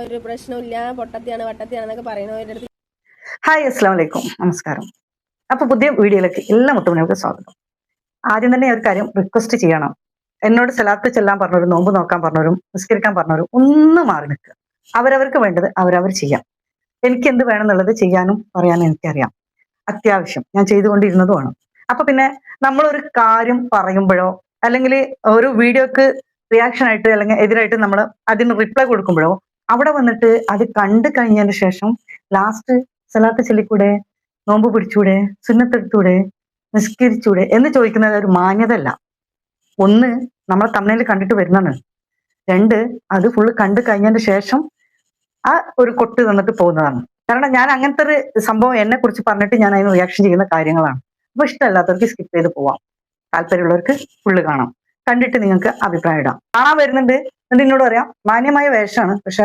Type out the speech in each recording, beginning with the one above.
ഒരു പ്രശ്നമില്ല, പൊട്ടത്തിയാണ് വട്ടത്തിയാണെന്നൊക്കെ പറയുന്നവരുടെ അടുത്ത്. ഹായ്, അസ്സാം വലൈക്കും, നമസ്കാരം. അപ്പൊ പുതിയ വീഡിയോയിലേക്ക് എല്ലാ മുത്തുമണികൾക്ക് സ്വാഗതം. ആദ്യം തന്നെ ഒരു കാര്യം റിക്വസ്റ്റ് ചെയ്യണം. എന്നോട് സലാത്ത് ചെല്ലാൻ പറഞ്ഞവരും നോമ്പ് നോക്കാൻ പറഞ്ഞവരും നിസ്കരിക്കാൻ പറഞ്ഞവരും ഒന്ന് മാറി നിൽക്കുക. അവരവർക്ക് വേണ്ടത് അവരവർ ചെയ്യാം. എനിക്ക് എന്ത് വേണമെന്നുള്ളത് ചെയ്യാനും പറയാനും എനിക്കറിയാം. അത്യാവശ്യം ഞാൻ ചെയ്തുകൊണ്ടിരുന്നതുമാണ്. അപ്പൊ പിന്നെ നമ്മളൊരു കാര്യം പറയുമ്പോഴോ അല്ലെങ്കിൽ ഒരു വീഡിയോക്ക് റിയാക്ഷൻ ആയിട്ട് അല്ലെങ്കിൽ എതിരായിട്ട് നമ്മൾ അതിന് റിപ്ലൈ കൊടുക്കുമ്പോഴോ അവിടെ വന്നിട്ട് അത് കണ്ടു കഴിഞ്ഞതിന് ശേഷം ലാസ്റ്റ് സലാത്ത് ചൊല്ലിക്കൂടെ, നോമ്പ് പിടിച്ചൂടെ, സുന്നത്തെടുത്തൂടെ, നിസ്കരിച്ചൂടെ എന്ന് ചോദിക്കുന്നത് ഒരു മാന്യതല്ല. ഒന്ന്, നമ്മൾ തമ്മിൽ കണ്ടിട്ട് വരുന്നതാണ്. രണ്ട്, അത് ഫുള്ള് കണ്ടു കഴിഞ്ഞതിന് ശേഷം ആ ഒരു കൊട്ട് തന്നിട്ട് പോകുന്നതാണ്. കാരണം ഞാൻ അങ്ങനത്തെ ഒരു സംഭവം എന്നെ കുറിച്ച് പറഞ്ഞിട്ട് ഞാൻ അതിന് റിയാക്ഷൻ ചെയ്യുന്ന കാര്യങ്ങളാണ്. അപ്പൊ ഇഷ്ടമല്ലാത്തവർക്ക് സ്കിപ്പ് ചെയ്ത് പോവാം, താല്പര്യമുള്ളവർക്ക് ഫുള്ള് കാണാം. കണ്ടിട്ട് നിങ്ങൾക്ക് അഭിപ്രായം ഇടാം. കാണാൻ വരുന്നുണ്ട് എന്നിട്ട് എന്നോട് പറയാം മാന്യമായ വേഷമാണ്, പക്ഷെ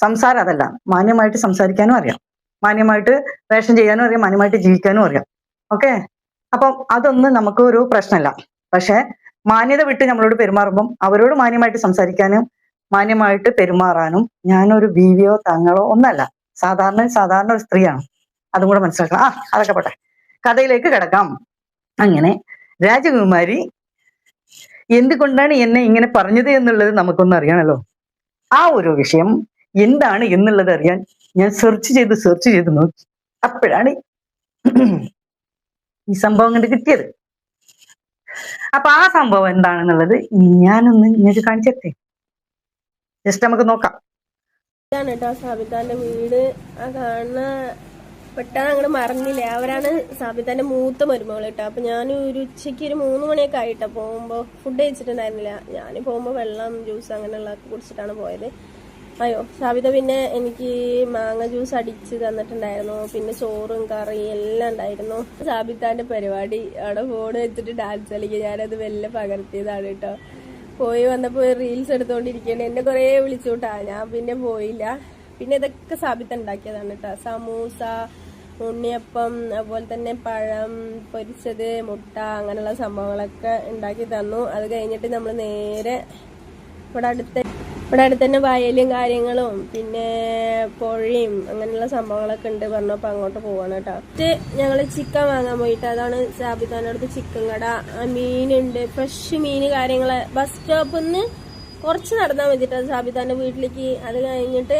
സംസാരം അതല്ല. മാന്യമായിട്ട് സംസാരിക്കാനും അറിയാം, മാന്യമായിട്ട് വേഷം ചെയ്യാനും അറിയാം, മാന്യമായിട്ട് ജീവിക്കാനും അറിയാം. ഓക്കെ, അപ്പം അതൊന്നും നമുക്ക് ഒരു പ്രശ്നമല്ല. പക്ഷെ മാന്യത വിട്ട് നമ്മളോട് പെരുമാറുമ്പം അവരോട് മാന്യമായിട്ട് സംസാരിക്കാനും മാന്യമായിട്ട് പെരുമാറാനും ഞാനൊരു ബീവിയോ തങ്ങളോ ഒന്നല്ല, സാധാരണ ഒരു സ്ത്രീയാണ്. അതും കൂടെ മനസ്സിലാക്കണം. അതൊക്കെ പോട്ടെ, കഥയിലേക്ക് കിടക്കാം. അങ്ങനെ രാജകുമാരി എന്തുകൊണ്ടാണ് എന്നെ ഇങ്ങനെ പറഞ്ഞത് എന്നുള്ളത് നമുക്കൊന്ന് അറിയണല്ലോ. ആ ഒരു വിഷയം എന്താണ് എന്നുള്ളത് അറിയാൻ ഞാൻ സെർച്ച് ചെയ്ത് നോക്കി. അപ്പോഴാണ് ഈ സംഭവം കണ്ട് കിട്ടിയത്. അപ്പൊ ആ സംഭവം എന്താണെന്നുള്ളത് ഞാനൊന്ന് നിങ്ങൾക്ക് കാണിച്ചേ. ജസ്റ്റ് നമുക്ക് നോക്കാം. ഇതാണ് കേട്ടോ സാബിത്താന്റെ വീട്. ആ കാണുന്ന പെട്ടെന്ന് അങ്ങോട്ട് മറന്നില്ലേ, അവരാണ് സാബിത്താന്റെ മൂത്ത മരുമകൾ കേട്ടോ. അപ്പൊ ഞാൻ ഒരു ഉച്ചയ്ക്ക് ഒരു 3 മണിയൊക്കെ ആയിട്ടാ പോകുമ്പോ. ഫുഡ് കഴിച്ചിട്ടുണ്ടായിരുന്നില്ല. ഞാൻ പോകുമ്പോ വെള്ളം ജ്യൂസ് അങ്ങനെയുള്ള കുടിച്ചിട്ടാണ് പോയത്. അയ്യോ, സാബിത പിന്നെ എനിക്ക് മാങ്ങ ജ്യൂസ് അടിച്ച് തന്നിട്ടുണ്ടായിരുന്നു. പിന്നെ ചോറും കറിയും എല്ലാം ഉണ്ടായിരുന്നു. സാബിത്താന്റെ പരിപാടി അവിടെ ഫോൺ വെച്ചിട്ട് ഡാൻസ് കളിക്കുക. ഞാനത് വെല്ലെ പകർത്തിയതാണ് കേട്ടോ. പോയി വന്നപ്പോ റീൽസ് എടുത്തോണ്ടിരിക്കുകയാണ്. എന്നെ കുറേ വിളിച്ചുകൂട്ടാ, ഞാൻ പിന്നെ പോയില്ല. പിന്നെ ഇതൊക്കെ സാബിത്ത ഉണ്ടാക്കിയതാണ് കേട്ടോ. സമൂസ, ഉണ്ണിയപ്പം, അതുപോലെ തന്നെ പഴം പൊരിച്ചത്, മുട്ട, അങ്ങനെയുള്ള സംഭവങ്ങളൊക്കെ ഉണ്ടാക്കി തന്നു. അത് കഴിഞ്ഞിട്ട് നമ്മൾ നേരെ ഇവിടെ അടുത്ത് തന്നെ വയലും കാര്യങ്ങളും പിന്നെ പുഴയും അങ്ങനെയുള്ള സംഭവങ്ങളൊക്കെ ഉണ്ട് പറഞ്ഞപ്പോ അങ്ങോട്ട് പോവാണ് കേട്ടോ. ഞങ്ങള് ചിക്കൻ വാങ്ങാൻ പോയിട്ട്, അതാണ് സാബിത്താൻ്റെ അടുത്ത് ചിക്കൻ കട. മീനുണ്ട്, ഫ്രഷ് മീന് കാര്യങ്ങള്. ബസ് സ്റ്റോപ്പിൽ നിന്ന് കുറച്ച് നടന്നാൽ മതിട്ടോ സാബിത്താന്റെ വീട്ടിലേക്ക്. അത് കഴിഞ്ഞിട്ട്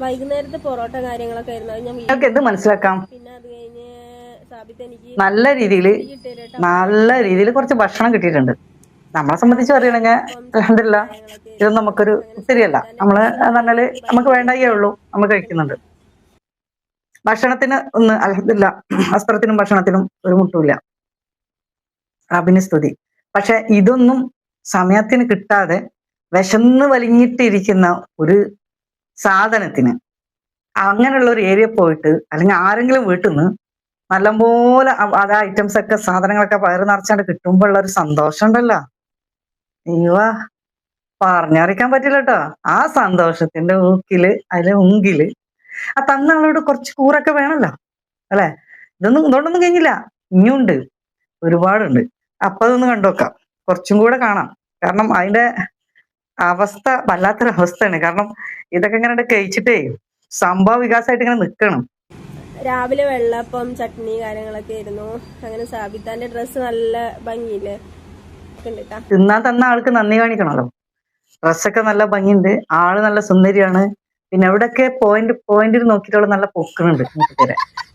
വൈകുന്നേരത്തെ പൊറോട്ട കാര്യങ്ങളൊക്കെ ആയിരുന്നു. എന്ത് മനസ്സിലാക്കാം. പിന്നെ അത് കഴിഞ്ഞ് സാബിത്ത എനിക്ക് നല്ല രീതിയിൽ കുറച്ച് ഭക്ഷണം കിട്ടിയിട്ടുണ്ട്. നമ്മളെ സംബന്ധിച്ച് പറയുകയാണെങ്കിൽ അൽഹംദുലില്ലാ ഇതൊന്നും നമുക്കൊരു ഒത്തിരിയല്ല. നമ്മള് എന്ന് പറഞ്ഞാല് നമുക്ക് വേണ്ടയേ ഉള്ളൂ, നമ്മൾ കഴിക്കുന്നുണ്ട്. ഭക്ഷണത്തിന് ഒന്ന് അൽഹംദുലില്ലാ, വസ്ത്രത്തിനും ഭക്ഷണത്തിനും ഒരു മുട്ടുമില്ല, റബ്ബിന് സ്തുതി. പക്ഷെ ഇതൊന്നും സമയത്തിന് കിട്ടാതെ വിശന്ന് വലിഞ്ഞിട്ടിരിക്കുന്ന ഒരു സാധനത്തിന് അങ്ങനെയുള്ള ഒരു ഏരിയ പോയിട്ട് അല്ലെങ്കിൽ ആരെങ്കിലും വീട്ടിൽ നിന്ന് നല്ലപോലെ അത് ഐറ്റംസ് ഒക്കെ സാധനങ്ങളൊക്കെ വയറ് നിറച്ചാണ്ട് കിട്ടുമ്പോൾ ഉള്ള ഒരു സന്തോഷം ഉണ്ടല്ലോ, അയ്യോ പറഞ്ഞറിയിക്കാൻ പറ്റില്ല കേട്ടോ. ആ സന്തോഷത്തിന്റെ ഉങ്കില് ആ തന്നവളോട് കുറച്ച് കൂറൊക്കെ വേണമല്ലോ അല്ലെ. ഇതുകൊണ്ടൊന്നും കഴിഞ്ഞില്ല, ഇനിയുണ്ട്, ഒരുപാടുണ്ട്. അപ്പൊ അതൊന്ന് കണ്ടുവെക്കാം, കുറച്ചും കൂടെ കാണാം. കാരണം അതിന്റെ അവസ്ഥ വല്ലാത്തൊരു അവസ്ഥയാണ്. കാരണം ഇതൊക്കെ ഇങ്ങനെ കഴിച്ചിട്ടേ സംഭവ വികാസമായിട്ട് ഇങ്ങനെ നിക്കണം. രാവിലെ വെള്ളപ്പം ചട്നി കാര്യങ്ങളൊക്കെ ആയിരുന്നു. അങ്ങനെ സാബിത്താന്റെ ഡ്രസ്സ് നല്ല ഭംഗിയില്ലേ, തിന്നാൻ തന്ന ആൾക്ക് നന്ദി കാണിക്കണല്ലോ. ഡ്രസ്സൊക്കെ നല്ല ഭംഗിയുണ്ട്, ആള് നല്ല സുന്ദരിയാണ്. പിന്നെ എവിടെയൊക്കെ പോയിന്റിൽ നോക്കിയിട്ടുള്ള നല്ല പൊക്കണുണ്ട്.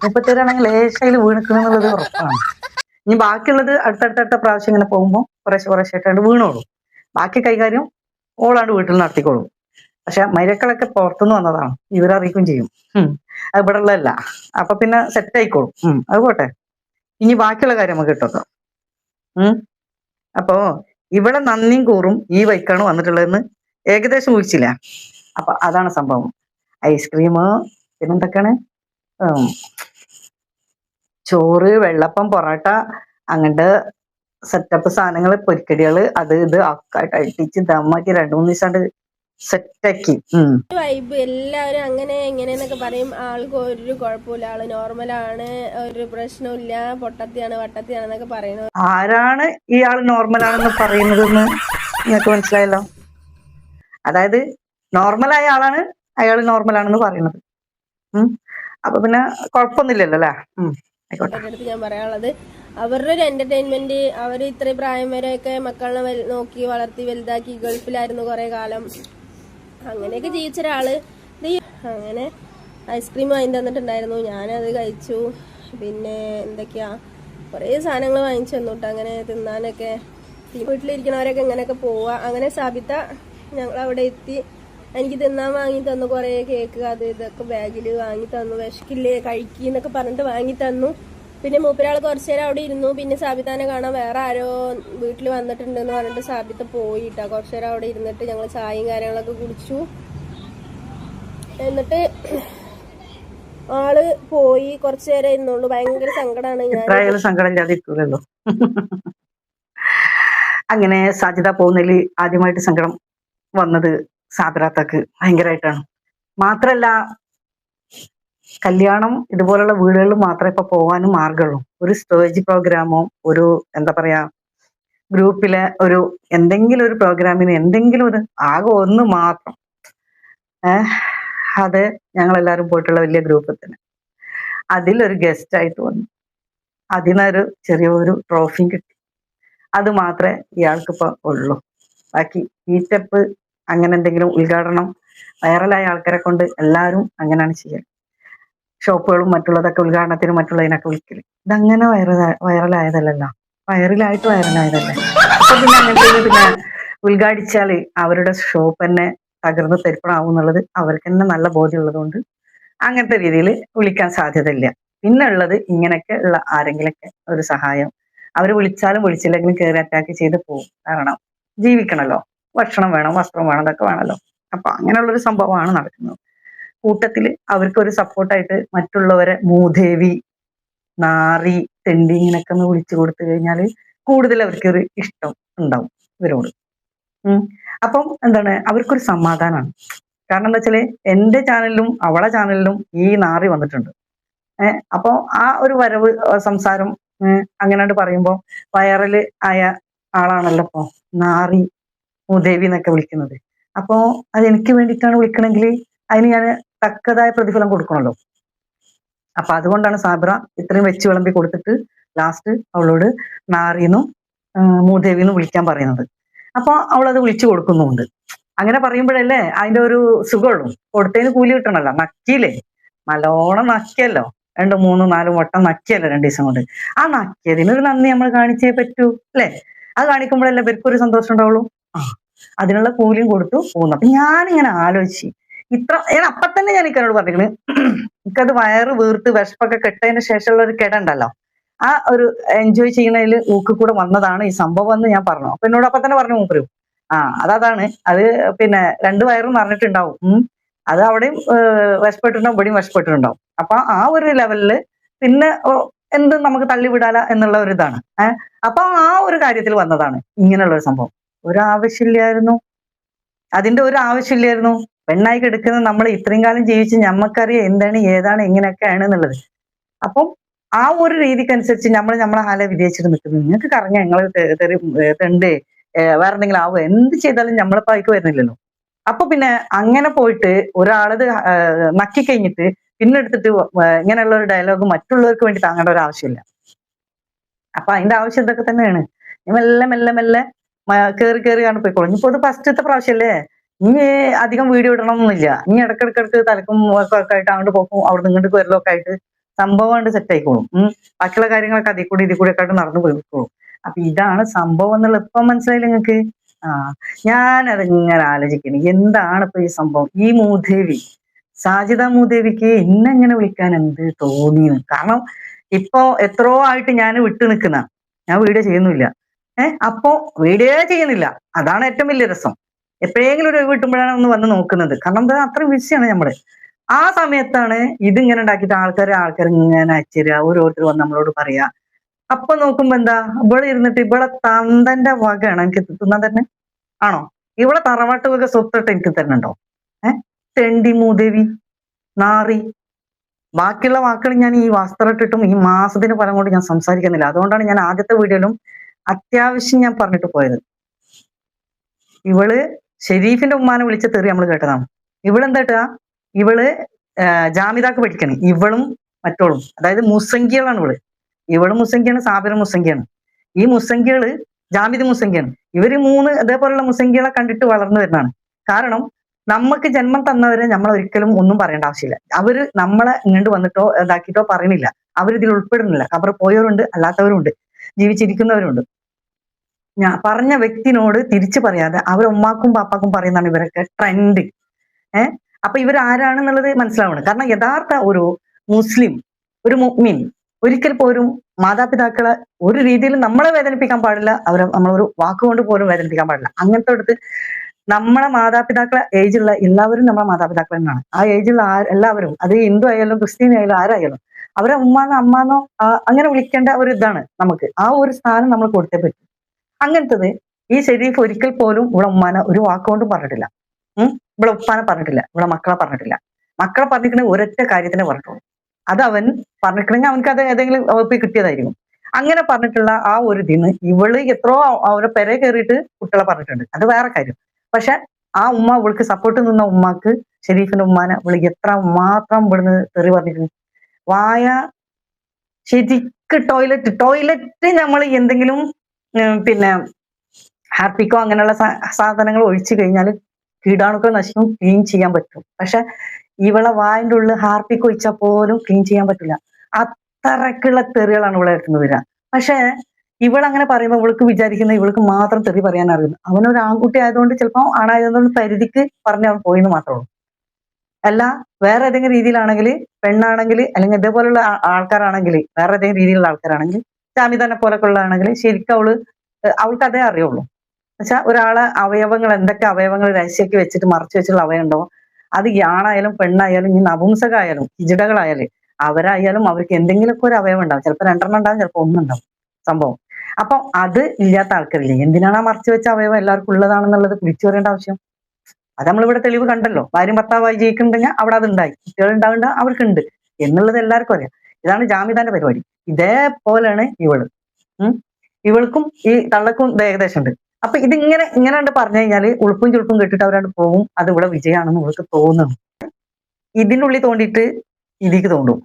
മുപ്പത്തേരാണെങ്കിൽ ലേശയിൽ വീണിക്കണെന്നുള്ളത് ഉറപ്പാണ്. ഇനി ബാക്കിയുള്ളത് അടുത്തടുത്ത പ്രാവശ്യം ഇങ്ങനെ പോകുമ്പോൾ കുറേശ്ശായിട്ട് വീണോളൂ. ബാക്കി കൈകാര്യം ഓളാണ്ട് വീട്ടിൽ നടത്തിക്കോളും. പക്ഷെ മരക്കളൊക്കെ പുറത്തുനിന്ന് വന്നതാണ്, ഇവരറിയിക്കും ചെയ്യും. അത് ഇവിടെ ഉള്ളതല്ല. അപ്പൊ പിന്നെ സെറ്റ് ആയിക്കോളും. അത് പോട്ടെ, ഇനി ബാക്കിയുള്ള കാര്യം നമുക്ക് കിട്ടും. അപ്പോ ഇവിടെ നന്ദിയും കൂറും ഈ വൈക്കാണ് വന്നിട്ടുള്ളതെന്ന് ഏകദേശം ഊഹിച്ചില്ല. അപ്പൊ അതാണ് സംഭവം. ഐസ്ക്രീം, പിന്നെന്തൊക്കെയാണ്, ചോറ്, വെള്ളപ്പം, പൊറോട്ട, അങ്ങനത്തെ സെറ്റപ്പ് സാധനങ്ങള്, പൊരിക്കടികള്, അത് ഇത് ഒക്കെ കഴിപ്പിച്ച് ദമ്മാക്കി 2-3 ദിവസം സെറ്റാക്കി. വൈബ്. എല്ലാവരും അങ്ങനെ എങ്ങനെയെന്നൊക്കെ പറയും. ആൾക്ക് ഒരു കുഴപ്പമില്ല, ആള് നോർമലാണ്, ഒരു പ്രശ്നമില്ല, പൊട്ടത്തിയാണ് വട്ടത്തിയാണെന്നൊക്കെ പറയുന്നത്. ആരാണ് ഈ ആള് നോർമലാണെന്ന് പറയുന്നതെന്ന് നിങ്ങൾക്ക് മനസ്സിലായല്ലോ. അതായത് നോർമലായ ആളാണ്, അയാൾ നോർമലാണെന്ന് പറയുന്നത്. അപ്പൊ പിന്നെ കുഴപ്പമൊന്നുമില്ലല്ലോ അല്ലേ? ആയിക്കോട്ടെ. എൻ്റെ അടുത്ത് ഞാൻ പറയാനുള്ളത്, അവരുടെ ഒരു എന്റർടൈൻമെന്റ്, അവർ ഇത്രയും പ്രായം വരെയൊക്കെ മക്കളെ നോക്കി വളർത്തി വലുതാക്കി ഗൾഫിലായിരുന്നു കുറെ കാലം, അങ്ങനെയൊക്കെ ജീവിച്ച ഒരാള് അങ്ങനെ ഐസ്ക്രീം വാങ്ങി തന്നിട്ടുണ്ടായിരുന്നു, ഞാനത് കഴിച്ചു. പിന്നെ എന്തൊക്കെയാ കുറേ സാധനങ്ങൾ വാങ്ങിച്ചു തന്നു അങ്ങനെ തിന്നാനൊക്കെ. വീട്ടിലിരിക്കണവരൊക്കെ ഇങ്ങനെയൊക്കെ പോവാ. അങ്ങനെ സാബിത്ത ഞങ്ങൾ അവിടെ എത്തി, എനിക്ക് തിന്നാൻ വാങ്ങി തന്നു, കുറേ കേക്ക് അത് ഇതൊക്കെ ബാഗിൽ വാങ്ങി തന്നു. വിശക്കില്ലേ കഴിക്കുന്നൊക്കെ പറഞ്ഞിട്ട് വാങ്ങി തന്നു. പിന്നെ മൂപ്പരാൾ കുറച്ചു നേരം അവിടെ ഇരുന്നു. പിന്നെ സാബിത്താനെ കാണാൻ വേറെ ആരോ വീട്ടിൽ വന്നിട്ടുണ്ടെന്ന് പറഞ്ഞിട്ട് സാബിത്ത പോയിട്ടാ. കുറച്ചു നേരം അവിടെ ഇരുന്നിട്ട് ഞങ്ങൾ ചായയും കാര്യങ്ങളൊക്കെ കുടിച്ചു. എന്നിട്ട് ആള് പോയി. കുറച്ചു നേരം ഇരുന്നുള്ളൂ. ഭയങ്കര സങ്കടമാണ്. ഞാൻ സങ്കടം ഇല്ലാതിരിക്കൂലല്ലോ. അങ്ങനെ സാജിദ പോകുന്നതിൽ ആദ്യമായിട്ട് സങ്കടം വന്നത് സാബിറാത്തക്ക് ഭയങ്കരമായിട്ടാണ്. മാത്രല്ല കല്യാണം ഇതുപോലുള്ള വീടുകളിൽ മാത്രമേ ഇപ്പൊ പോകാനും മാർഗമുള്ളൂ. ഒരു സ്റ്റേജ് പ്രോഗ്രാമോ ഒരു എന്താ പറയാ ഗ്രൂപ്പിലെ ഒരു എന്തെങ്കിലും ഒരു പ്രോഗ്രാമിന് എന്തെങ്കിലും ഒരു ആകെ ഒന്ന് മാത്രം അത് ഞങ്ങളെല്ലാവരും പോയിട്ടുള്ള വലിയ ഗ്രൂപ്പിൽ തന്നെ അതിലൊരു ഗസ്റ്റ് ആയിട്ട് വന്നു. അതിനൊരു ചെറിയൊരു ട്രോഫിയും കിട്ടി. അത് മാത്രമേ ഇയാൾക്കിപ്പോ ഉള്ളൂ. ബാക്കി മീറ്റപ്പ് അങ്ങനെ എന്തെങ്കിലും ഉദ്ഘാടനം വൈറലായ ആൾക്കാരെ കൊണ്ട് എല്ലാവരും അങ്ങനെയാണ് ചെയ്യുക. ഷോപ്പുകളും മറ്റുള്ളതൊക്കെ ഉദ്ഘാടനത്തിനും മറ്റുള്ളതിനൊക്കെ വിളിക്കല്. ഇതങ്ങനെ വൈറലായതല്ലല്ലോ, വൈറലായതല്ലേ. അപ്പൊ പിന്നെ അങ്ങനത്തെ പിന്നെ ഉദ്ഘാടിച്ചാല് അവരുടെ ഷോപ്പ് തന്നെ തകർന്ന് തരിപ്പണാവും എന്നുള്ളത് അവർക്ക് തന്നെ നല്ല ബോധ്യമുള്ളത് കൊണ്ട് അങ്ങനത്തെ രീതിയിൽ വിളിക്കാൻ സാധ്യതയില്ല. പിന്നെ ഉള്ളത് ഇങ്ങനെയൊക്കെ ഉള്ള ആരെങ്കിലൊക്കെ ഒരു സഹായം, അവർ വിളിച്ചാലും വിളിച്ചില്ലെങ്കിലും കയറി അറ്റാക്ക് ചെയ്ത് പോകും. കാരണം ജീവിക്കണല്ലോ, ഭക്ഷണം വേണം, വസ്ത്രം വേണം, ഇതൊക്കെ വേണമല്ലോ. അപ്പൊ അങ്ങനെയുള്ളൊരു സംഭവമാണ് നടക്കുന്നത്. കൂട്ടത്തിൽ അവർക്കൊരു സപ്പോർട്ടായിട്ട് മറ്റുള്ളവരെ മൂദേവി, നാറി, തെണ്ടി ഇങ്ങനെയൊക്കെ ഒന്ന് വിളിച്ചു കൊടുത്തു കഴിഞ്ഞാൽ കൂടുതൽ അവർക്കൊരു ഇഷ്ടം ഉണ്ടാവും ഇവരോട്. അപ്പം എന്താണ് അവർക്കൊരു സമാധാനമാണ്. കാരണം എന്താ വെച്ചാല് എന്റെ ചാനലിലും അവളെ ചാനലിലും ഈ നാറി വന്നിട്ടുണ്ട്. അപ്പൊ ആ ഒരു വരവ് സംസാരം അങ്ങനെയാണ്ട് പറയുമ്പോൾ വൈറൽ ആയ ആളാണല്ലോ ഇപ്പൊ നാറി, മൂദേവി എന്നൊക്കെ വിളിക്കുന്നത്. അപ്പോ അത് എനിക്ക് വേണ്ടിയിട്ടാണ് വിളിക്കണമെങ്കിൽ അതിന് ഞാൻ തക്കതായ പ്രതിഫലം കൊടുക്കണമല്ലോ. അപ്പൊ അതുകൊണ്ടാണ് സാബിറ ഇത്രയും വെച്ച് വിളമ്പി കൊടുത്തിട്ട് ലാസ്റ്റ് അവളോട് നാറിന്നും മൂദേവിന്നും വിളിക്കാൻ പറയുന്നത്. അപ്പൊ അവളത് വിളിച്ചു കൊടുക്കുന്നുണ്ട്. അങ്ങനെ പറയുമ്പോഴല്ലേ അതിന്റെ ഒരു സുഖമുള്ളൂ. കൊടുത്തതിന് കൂലി കിട്ടണല്ലോ. നക്കിയില്ലേ, നല്ലോണം നക്കിയല്ലോ, 2, 3, 4 വട്ടം നക്കിയല്ലോ 2 ദിവസം കൊണ്ട്. ആ നക്കിയതിനൊരു നന്ദി നമ്മൾ കാണിച്ചേ പറ്റൂ അല്ലെ? അത് കാണിക്കുമ്പോഴല്ലേ ഇവർക്കൊരു സന്തോഷം ഉണ്ടാവുള്ളൂ. അതിനുള്ള കൂലിയും കൊടുത്തു പോകുന്നു. അപ്പൊ ഞാനിങ്ങനെ ആലോചിച്ച് ഞാൻ അപ്പൊ തന്നെ ഞാൻ ഇക്കനോട് പറഞ്ഞിരിക്കണ്, എനിക്കത് വയറ് വീർത്ത് വിശപ്പൊക്കെ കെട്ടതിന് ശേഷമുള്ള ഒരു കിടണ്ടല്ലോ, ആ ഒരു എൻജോയ് ചെയ്യുന്നതിൽ ഊക്ക് കൂടെ വന്നതാണ് ഈ സംഭവം എന്ന് ഞാൻ പറഞ്ഞു. അപ്പൊ എന്നോട് അപ്പൊ തന്നെ പറഞ്ഞു മൂപ്പരും, അതാണ് അത് പിന്നെ 2 വയറും നിറഞ്ഞിട്ടുണ്ടാവും. അത് അവിടെയും വിശപ്പെട്ടിട്ടുണ്ടാവും, ഇവിടെയും വിശപ്പെട്ടിട്ടുണ്ടാവും. അപ്പൊ ആ ഒരു ലെവലില് പിന്നെ എന്ത് നമുക്ക് തള്ളിവിടാല എന്നുള്ള ഒരു ഇതാണ്. അപ്പൊ ആ ഒരു കാര്യത്തിൽ വന്നതാണ് ഇങ്ങനെയുള്ള ഒരു സംഭവം. ഒരാവശ്യമില്ലായിരുന്നു, അതിന്റെ ഒരു ആവശ്യമില്ലായിരുന്നു. പെണ്ണായി കിടക്കുന്ന നമ്മൾ ഇത്രയും കാലം ജീവിച്ച് ഞമ്മക്കറിയാം എന്താണ് ഏതാണ് എങ്ങനെയൊക്കെയാണ് എന്നുള്ളത്. അപ്പം ആ ഒരു രീതിക്കനുസരിച്ച് നമ്മളെ ഹാലെ വിജയിച്ചിട്ട് നിൽക്കുന്നു. നിങ്ങൾക്ക് കറങ്ങ ഞങ്ങൾ തെണ്ട് വേറെ എന്തെങ്കിലും ആവുക എന്ത് ചെയ്താലും നമ്മളിപ്പോ അതിക്ക് വരുന്നില്ലല്ലോ. അപ്പൊ പിന്നെ അങ്ങനെ പോയിട്ട് ഒരാളത് നക്കി കഴിഞ്ഞിട്ട് പിന്നെ എടുത്തിട്ട് ഇങ്ങനെയുള്ള ഒരു ഡയലോഗ് മറ്റുള്ളവർക്ക് വേണ്ടി താങ്ങേണ്ട ഒരു ആവശ്യമില്ല. അപ്പൊ അതിന്റെ ആവശ്യം ഇതൊക്കെ തന്നെയാണ്. മെല്ലെ മെല്ലെ മെല്ലെ കയറി ആണ് പോയിക്കോളും. ഇനിയിപ്പോ അത് ഫസ്റ്റത്തെ പ്രാവശ്യമല്ലേ, ഇനി അധികം വീഡിയോ ഇടണം എന്നില്ല. ഇനി ഇടക്കിടക്കിടക്ക് തലക്കും ഒക്കെ ആയിട്ട് അങ്ങോട്ട് പോക്കും അവിടെ ഇങ്ങോട്ട് വരലൊക്കെ ആയിട്ട് സംഭവം കൊണ്ട് സെറ്റ് ആയിക്കോളും. ബാക്കിയുള്ള കാര്യങ്ങളൊക്കെ ഇതിൽ കൂടി ഒക്കെ ആയിട്ട് നടന്നു പോയിക്കോളും. അപ്പൊ ഇതാണ് സംഭവം എന്നുള്ള ഇപ്പം മനസ്സിലായില്ല നിങ്ങൾക്ക്? ഞാനത് ഇങ്ങനെ ആലോചിക്കുന്നു, എന്താണ് ഇപ്പൊ ഈ സംഭവം? ഈ മൂദേവി സാജിദ മൂദേവിക്ക് ഇന്നെങ്ങനെ വിളിക്കാൻ എന്ത് തോന്നിയെന്ന്. കാരണം ഇപ്പൊ എത്രയോ ആയിട്ട് ഞാൻ വിട്ടു നിൽക്കുന്ന, ഞാൻ വീഡിയോ ചെയ്യുന്നില്ല. അപ്പോ വീഡിയോ ചെയ്യുന്നില്ല, അതാണ് ഏറ്റവും വലിയ രസം. എപ്പോഴെങ്കിലും ഒരു കിട്ടുമ്പോഴാണ് ഒന്ന് വന്ന് നോക്കുന്നത്. കാരണം എന്താ അത്രയും ബിസിയാണ് നമ്മള്. ആ സമയത്താണ് ഇതിങ്ങനെ ഉണ്ടാക്കിയിട്ട് ആൾക്കാർ ഇങ്ങനെ അയച്ചുതരിക, ഓരോരുത്തർ വന്ന് നമ്മളോട് പറയാ. അപ്പൊ നോക്കുമ്പോ എന്താ ഇവിടെ ഇരുന്നിട്ട് ഇവിടെ തന്തന്റെ വകയാണ് എനിക്ക് തിന്നാൻ തന്നെ ആണോ? ഇവിടെ തറവാട്ട് വക സ്വത്തിട്ട് എനിക്ക് തന്നെ ഉണ്ടോ? തെണ്ടി മൂദേവി, നാറി. ബാക്കിയുള്ള വാക്കുകൾ ഞാൻ ഈ വസ്ത്രട്ടിട്ടും ഈ മാസത്തിന് ഫലം കൊണ്ട് ഞാൻ സംസാരിക്കുന്നില്ല. അതുകൊണ്ടാണ് ഞാൻ ആദ്യത്തെ വീഡിയോയിലും അത്യാവശ്യം ഞാൻ പറഞ്ഞിട്ട് പോയത്. ഇവള് ഷെരീഫിന്റെ ഉമ്മാനെ വിളിച്ച തെറി നമ്മൾ കേട്ടതാണ്. ഇവളെന്താ ഇവള് ജാമിദാക്ക് പഠിക്കണം. ഇവളും മറ്റോളും, അതായത് മുസംഖികളാണ് ഇവളും മുസംഖിയാണ്, സാബിറും മുസംഖിയാണ്. ഈ മുസംഖികള് ജാമിദ് മുസംഖിയാണ്. ഇവര് മൂന്ന് ഇതേപോലുള്ള മുസംഖികളെ കണ്ടിട്ട് വളർന്നു വരുന്നതാണ്. കാരണം നമുക്ക് ജന്മം തന്നവരെ നമ്മൾ ഒരിക്കലും ഒന്നും പറയേണ്ട ആവശ്യമില്ല. അവര് നമ്മളെ ഇങ്ങോട്ട് വന്നിട്ടോ ഇതാക്കിയിട്ടോ പറയണില്ല. അവരിതിൽ ഉൾപ്പെടുന്നില്ല. ഖബർ പോയവരുണ്ട്, അല്ലാത്തവരുണ്ട്, ജീവിച്ചിരിക്കുന്നവരുണ്ട്. ഞാൻ പറഞ്ഞ വ്യക്തിനോട് തിരിച്ചു പറയാതെ അവരെ ഉമ്മാക്കും പാപ്പാക്കും പറയുന്നതാണ് ഇവരൊക്കെ ട്രെൻഡ്. അപ്പൊ ഇവർ ആരാണെന്നുള്ളത് മനസ്സിലാവണം. കാരണം യഥാർത്ഥ ഒരു മുസ്ലിം, ഒരു മുഅ്മിൻ ഒരിക്കൽ പോലും മാതാപിതാക്കളെ ഒരു രീതിയിലും നമ്മളെ വേദനിപ്പിക്കാൻ പാടില്ല. അവരെ നമ്മളൊരു വാക്കുകൊണ്ട് പോലും വേദനിപ്പിക്കാൻ പാടില്ല. അങ്ങനത്തെ അടുത്ത് നമ്മളെ മാതാപിതാക്കളെ ഏജുള്ള എല്ലാവരും നമ്മളെ മാതാപിതാക്കൾ തന്നെയാണ്. ആ ഏജുള്ള എല്ലാവരും, അത് ഹിന്ദു ആയാലും ക്രിസ്ത്യൻ ആയാലും ആരായാലും, അവരെ ഉമ്മാന്നോ അമ്മാന്നോ അങ്ങനെ വിളിക്കേണ്ട ഒരു ഇതാണ് നമുക്ക്. ആ ഒരു സ്ഥാനം നമ്മൾ കൊടുത്തേ പറ്റും. അങ്ങനത്തത് ഈ ഷെരീഫ് ഒരിക്കൽ പോലും ഇവിടെ ഉമ്മാനെ ഒരു വാക്കുകൊണ്ടും പറഞ്ഞിട്ടില്ല. ഇവിടെ ഉപ്പാനെ പറഞ്ഞിട്ടില്ല, ഇവിടെ മക്കളെ പറഞ്ഞിട്ടില്ല. മക്കളെ പറഞ്ഞിട്ടുണ്ടെങ്കിൽ ഒരൊറ്റ കാര്യത്തിനെ പറഞ്ഞിട്ടുള്ളൂ. അത് അവൻ പറഞ്ഞിട്ടുണ്ടെങ്കിൽ അവനക്ക് അത് ഏതെങ്കിലും വകുപ്പിൽ കിട്ടിയതായിരിക്കും. അങ്ങനെ പറഞ്ഞിട്ടുള്ള ആ ഒരു ഇതിന് ഇവള് എത്രയോ അവരെ പെരെ കയറിയിട്ട് കുട്ടികളെ പറഞ്ഞിട്ടുണ്ട്, അത് വേറെ കാര്യം. പക്ഷെ ആ ഉമ്മ ഇവൾക്ക് സപ്പോർട്ട് നിന്ന ഉമ്മാക്ക്, ഷെരീഫിന്റെ ഉമ്മാനെ ഇവള് എത്ര മാത്രം ഇവിടുന്ന് തെറി പറഞ്ഞിട്ടുണ്ട്. വായ ശരിക്ക് ടോയ്ലറ്റ് നമ്മൾ എന്തെങ്കിലും പിന്നെ ഹാർപ്പിക്കോ അങ്ങനെയുള്ള സാധനങ്ങൾ ഒഴിച്ചു കഴിഞ്ഞാൽ കീടാണുക്കൾ നശിക്കും, ക്ലീൻ ചെയ്യാൻ പറ്റും. പക്ഷെ ഇവളെ വായന്റെ ഉള്ളിൽ ഹാർപ്പിക്കോ ഒഴിച്ചാൽ പോലും ക്ലീൻ ചെയ്യാൻ പറ്റില്ല. അത്രക്കുള്ള തെറികളാണ് ഇവളെ എടുത്തുനിന്ന് വരിക. പക്ഷെ ഇവളങ്ങനെ പറയുമ്പോൾ ഇവൾക്ക് വിചാരിക്കുന്ന ഇവൾക്ക് മാത്രം തെറി പറയാൻ അറിയുന്നു. അവനൊരു ആൺകുട്ടി ആയതുകൊണ്ട് ചിലപ്പോൾ ആണായതുകൊണ്ട് പരിധിക്ക് പറഞ്ഞ് അവൻ പോയിന്ന് മാത്രമേ ഉള്ളൂ. അല്ല വേറെ ഏതെങ്കിലും രീതിയിലാണെങ്കിൽ, പെണ്ണാണെങ്കിൽ അല്ലെങ്കിൽ ഇതേപോലുള്ള ആൾക്കാരാണെങ്കിൽ, വേറെ ഏതെങ്കിലും രീതിയിലുള്ള ആൾക്കാരാണെങ്കിൽ, ജാമിദാനെ പോലൊക്കെ ഉള്ളതാണെങ്കിൽ ശരിക്കും അവൾക്ക് അതേ അറിയുള്ളൂ. എന്നുവെച്ചാൽ ഒരാളെ അവയവങ്ങൾ, എന്തൊക്കെ അവയവങ്ങൾ രഹസ്യക്ക് വെച്ചിട്ട് മറച്ചു വെച്ചുള്ള അവയം ഉണ്ടോ, അത് ആണായാലും പെണ്ണായാലും ഈ നപുംസകായാലും ഹിജടകളായാലും അവരായാലും അവർക്ക് എന്തെങ്കിലുമൊക്കെ ഒരു അവയവം ഉണ്ടാവും. ചിലപ്പോൾ 2 ഉണ്ടാവും, ചിലപ്പോൾ 1 ഉണ്ടാവും സംഭവം. അപ്പൊ അത് ഇല്ലാത്ത ആൾക്കാരില്ലേ, എന്തിനാണ് ആ മറച്ചു വെച്ച അവയവം എല്ലാവർക്കും ഉള്ളതാണെന്നുള്ളത് വിളിച്ചു പറയേണ്ട ആവശ്യം? അത് നമ്മളിവിടെ തെളിവ് കണ്ടല്ലോ. ഭാര്യയും ഭർത്താവായി ജീവിക്കുന്നുണ്ടെങ്കിൽ അവിടെ അത് ഉണ്ടായി, കുട്ടികൾ ഉണ്ടാവേണ്ട അവർക്കുണ്ട് എന്നുള്ളത് എല്ലാവർക്കും അറിയാം. ഇതാണ് ജാമിദാന്റെ പരിപാടി. ഇതേപോലെയാണ് ഇവള്. ഇവൾക്കും ഈ തള്ളക്കും ഇത് ഏകദേശം ഉണ്ട്. അപ്പൊ ഇങ്ങനെ പറഞ്ഞു കഴിഞ്ഞാല് ഉളുപ്പും ചുളുപ്പും കെട്ടിട്ട് അവരാണ്ട് പോകും. അത് ഇവിടെ വിജയമാണെന്ന് ഇവൾക്ക് തോന്നുന്നു. ഇതിനുള്ളിൽ തോണ്ടിയിട്ട് ഇതിക്ക് തോണ്ടും,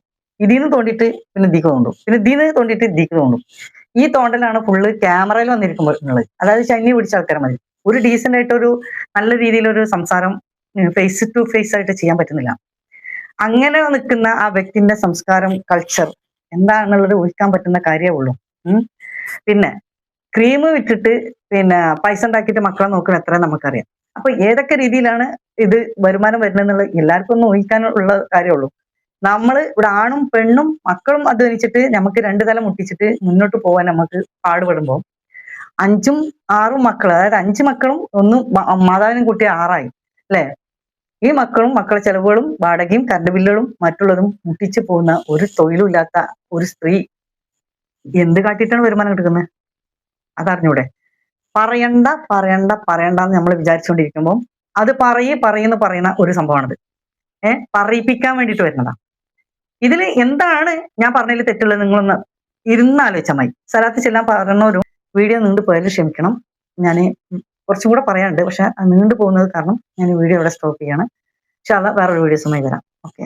ഇതിന്ന് തോണ്ടിയിട്ട് പിന്നെ ഇതിക്ക് തോണ്ടും, പിന്നെ ഇതിന്ന് തോണ്ടിയിട്ട് ഇതിക്ക് തോണ്ടും. ഈ തോണ്ടലാണ് ഫുള്ള് ക്യാമറയിൽ വന്നിരിക്കുമ്പോൾ ഉള്ളത്. അതായത് ശനി പിടിച്ച ആൾക്കാരെ മതി. ഒരു ഡീസന്റ് ആയിട്ട് ഒരു നല്ല രീതിയിലൊരു സംസാരം ഫേസ് ടു ഫേസ് ആയിട്ട് ചെയ്യാൻ പറ്റുന്നില്ല. അങ്ങനെ നിൽക്കുന്ന ആ വ്യക്തിന്റെ സംസ്കാരം, കൾച്ചർ എന്താണെന്നുള്ളത് ഊഹിക്കാൻ പറ്റുന്ന കാര്യമേ ഉള്ളൂ. പിന്നെ ക്രീം വിറ്റിട്ട് പിന്നെ പൈസ ഉണ്ടാക്കിയിട്ട് മക്കളെ നോക്കുന്ന എത്ര നമുക്കറിയാം. അപ്പൊ ഏതൊക്കെ രീതിയിലാണ് ഇത് വരുമാനം വരുന്നതെന്നുള്ളത് എല്ലാവർക്കും ഒന്ന് ഊഹിക്കാനുള്ള കാര്യമുള്ളൂ. നമ്മൾ ഇവിടെ ആണും പെണ്ണും മക്കളും അധ്വാനിച്ചിട്ട് നമുക്ക് 2 തല മുട്ടിച്ചിട്ട് മുന്നോട്ട് പോകാൻ നമുക്ക് പാടുപെടുമ്പോൾ 5ഉം 6ഉം മക്കൾ, അതായത് 5 മക്കളും 1 മാതാവിനും കുട്ടി 6ആയി അല്ലെ. ഈ മക്കളും മക്കളെ ചെലവുകളും വാടകയും കറണ്ട് ബില്ലുകളും മറ്റുള്ളതും മുട്ടിച്ചു പോകുന്ന ഒരു തൊഴിലും ഇല്ലാത്ത ഒരു സ്ത്രീ എന്ത് കാട്ടിയിട്ടാണ് വരുമാനം കിട്ടുന്നത്? അതറിഞ്ഞൂടെ? പറയണ്ടെന്ന് നമ്മൾ വിചാരിച്ചുകൊണ്ടിരിക്കുമ്പോൾ അത് പറയുന്ന ഒരു സംഭവമാണത്. പറയിപ്പിക്കാൻ വേണ്ടിയിട്ട് വരുന്നതാ. ഇതിൽ എന്താണ് ഞാൻ പറഞ്ഞതിൽ തെറ്റുള്ളത് നിങ്ങളൊന്ന് ഇരുന്നാലോചിച്ചാൽ മതി. സലാത്ത് ചെല്ലാൻ പറഞ്ഞൊരു വീഡിയോ നീണ്ടു പോയാലും ക്ഷമിക്കണം. ഞാൻ കുറച്ചും കൂടെ പറയാനുണ്ട്, പക്ഷെ നീണ്ടു പോകുന്നത് കാരണം ഞാൻ വീഡിയോ ഇവിടെ സ്റ്റോപ്പ് ചെയ്യാണ്. ഇൻഷാ അല്ലാഹ് വേറൊരു വീഡിയോസുമായി വരാം. ഓക്കെ.